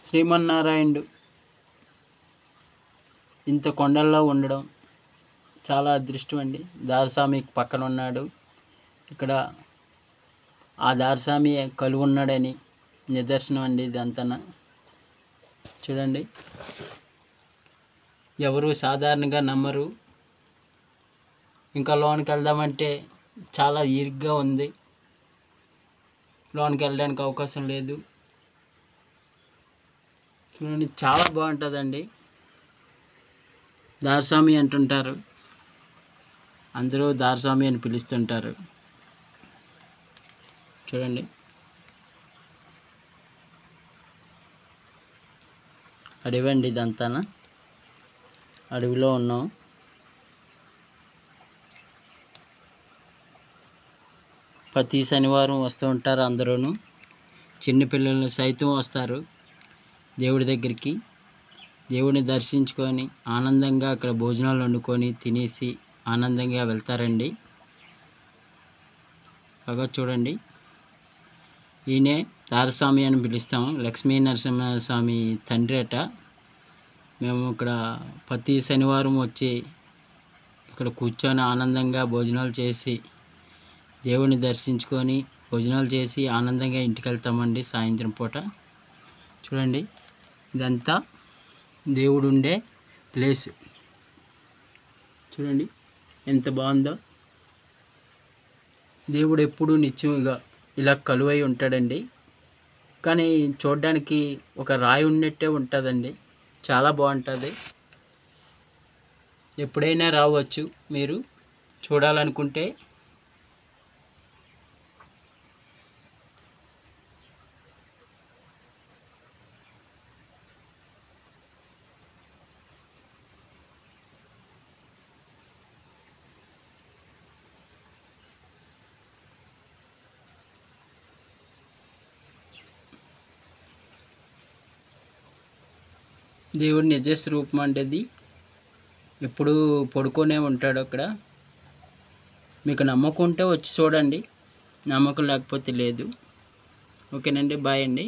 శ్రీమన్నారాయణుడు ఇంత కొండల్లో ఉండడం చాలా అదృష్టం అండి. దారస్వామి పక్కన ఉన్నాడు. ఇక్కడ ఆ దారస్వామి కలువు ఉన్నాడని నిదర్శనం అండి ఇదంతా. చూడండి, ఎవరు సాధారణంగా నమ్మరు. ఇంకా లోనికి వెళ్దామంటే చాలా ఇరుగ్గా ఉంది, లోనికి వెళ్ళడానికి అవకాశం లేదు. చూడండి, చాలా బాగుంటుందండి. దారస్వామి అంటుంటారు, అందరూ దారస్వామి అని పిలుస్తుంటారు. చూడండి, అడవి అండి ఇదంతా. అడవిలో ఉన్నాం. ప్రతి శనివారం వస్తూ ఉంటారు అందరూను. చిన్నపిల్లలు సైతం వస్తారు దేవుడి దగ్గరికి. దేవుడిని దర్శించుకొని ఆనందంగా అక్కడ భోజనాలు వండుకొని తినేసి ఆనందంగా వెళ్తారండి. బాగా చూడండి, ఈయనే దారస్వామి అని పిలుస్తాము. లక్ష్మీ నరసింహస్వామి తండ్రి అట. మేము ఇక్కడ ప్రతి శనివారం వచ్చి ఇక్కడ కూర్చొని ఆనందంగా భోజనాలు చేసి దేవుడిని దర్శించుకొని భోజనాలు చేసి ఆనందంగా ఇంటికి వెళ్తామండి సాయంత్రం పూట. చూడండి, ఇదంతా దేవుడు ఉండే ప్లేస్. చూడండి ఎంత బాగుందో. దేవుడు ఎప్పుడూ నిత్యంగా ఇలా కలువై ఉంటాడండి. కానీ చూడడానికి ఒక రాయి ఉన్నట్టే ఉంటుందండి. చాలా బాగుంటుంది. ఎప్పుడైనా రావచ్చు మీరు చూడాలనుకుంటే. దేవుడి నిజ స్వరూపం అంటే ఎప్పుడూ పడుకొనే ఉంటాడు అక్కడ. మీకు నమ్మకం ఉంటే వచ్చి చూడండి, నమ్మకం లేకపోతే లేదు. ఓకేనండి, బాయ్ అండి.